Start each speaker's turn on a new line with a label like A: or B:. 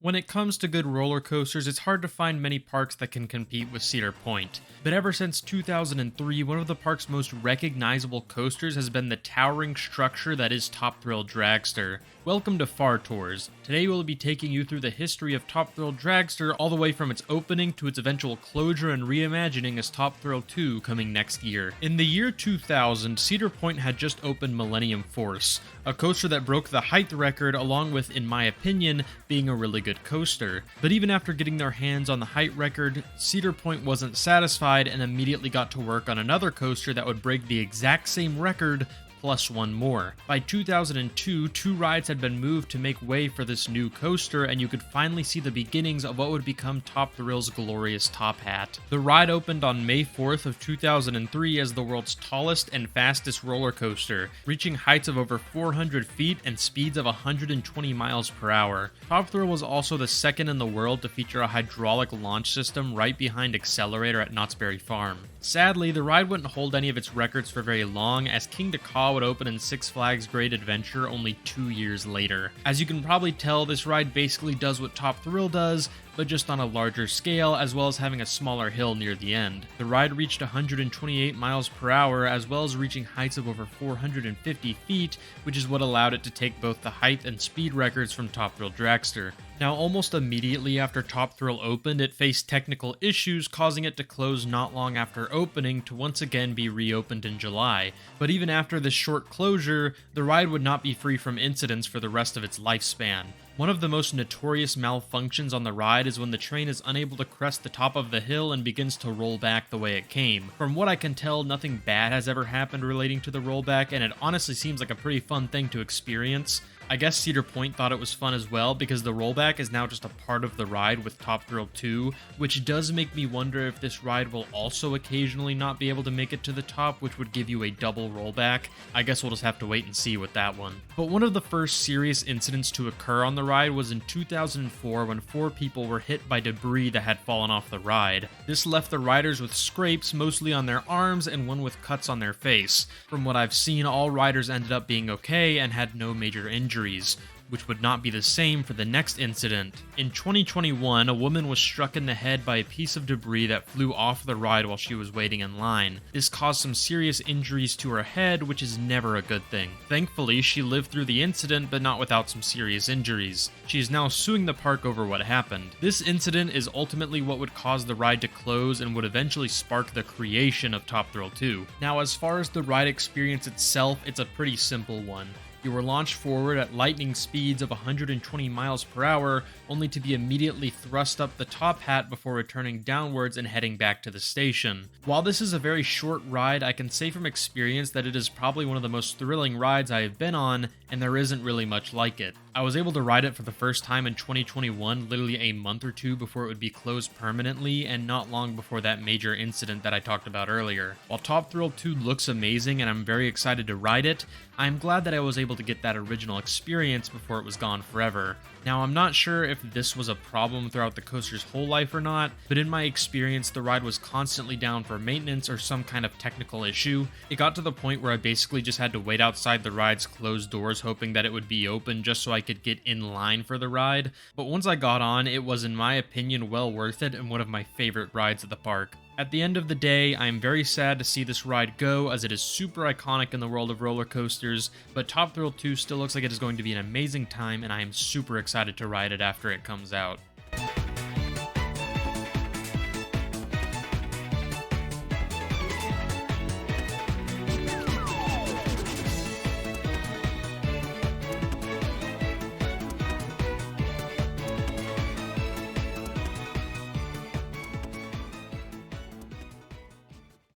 A: When it comes to good roller coasters, it's hard to find many parks that can compete with Cedar Point. But ever since 2003, one of the park's most recognizable coasters has been the towering structure that is Top Thrill Dragster. Welcome to Far Tours. Today we'll be taking you through the history of Top Thrill Dragster all the way from its opening to its eventual closure and reimagining as Top Thrill 2 coming next year. In the year 2000, Cedar Point had just opened Millennium Force, a coaster that broke the height record along with, in my opinion, being a really good coaster. But even after getting their hands on the height record, Cedar Point wasn't satisfied and immediately got to work on another coaster that would break the exact same record plus one more. By 2002, two rides had been moved to make way for this new coaster, and you could finally see the beginnings of what would become Top Thrill's glorious top hat. The ride opened on May 4th of 2003 as the world's tallest and fastest roller coaster, reaching heights of over 400 feet and speeds of 120 miles per hour. Top Thrill was also the second in the world to feature a hydraulic launch system right behind Accelerator at Knott's Berry Farm. Sadly, the ride wouldn't hold any of its records for very long, as King Ka would open in Six Flags Great Adventure only 2 years later. As you can probably tell, this ride basically does what Top Thrill does, but just on a larger scale, as well as having a smaller hill near the end. The ride reached 128 miles per hour, as well as reaching heights of over 450 feet, which is what allowed it to take both the height and speed records from Top Thrill Dragster. Now, almost immediately after Top Thrill opened, it faced technical issues, causing it to close not long after opening to once again be reopened in July. But even after this short closure, the ride would not be free from incidents for the rest of its lifespan. One of the most notorious malfunctions on the ride is when the train is unable to crest the top of the hill and begins to roll back the way it came. From what I can tell, nothing bad has ever happened relating to the rollback, and it honestly seems like a pretty fun thing to experience. I guess Cedar Point thought it was fun as well, because the rollback is now just a part of the ride with Top Thrill 2, which does make me wonder if this ride will also occasionally not be able to make it to the top, which would give you a double rollback. I guess we'll just have to wait and see with that one. But one of the first serious incidents to occur on the ride was in 2004 when 4 people were hit by debris that had fallen off the ride. This left the riders with scrapes, mostly on their arms, and one with cuts on their face. From what I've seen, all riders ended up being okay and had no major injuries, which would not be the same for the next incident. In 2021, a woman was struck in the head by a piece of debris that flew off the ride while she was waiting in line. This caused some serious injuries to her head, which is never a good thing. Thankfully, she lived through the incident, but not without some serious injuries. She is now suing the park over what happened. This incident is ultimately what would cause the ride to close and would eventually spark the creation of Top Thrill 2. Now, as far as the ride experience itself, it's a pretty simple one. You were launched forward at lightning speeds of 120 miles per hour, only to be immediately thrust up the top hat before returning downwards and heading back to the station. While this is a very short ride, I can say from experience that it is probably one of the most thrilling rides I have been on, and there isn't really much like it. I was able to ride it for the first time in 2021, literally a month or two before it would be closed permanently, and not long before that major incident that I talked about earlier. While Top Thrill 2 looks amazing and I'm very excited to ride it, I'm glad that I was able to get that original experience before it was gone forever. Now, I'm not sure if this was a problem throughout the coaster's whole life or not, but in my experience, the ride was constantly down for maintenance or some kind of technical issue. It got to the point where I basically just had to wait outside the ride's closed doors hoping that it would be open just so I could get in line for the ride. But once I got on, it was, in my opinion, well worth it and one of my favorite rides at the park. At the end of the day, I am very sad to see this ride go, as it is super iconic in the world of roller coasters, but Top Thrill 2 still looks like it is going to be an amazing time, and I am super excited to ride it after it comes out.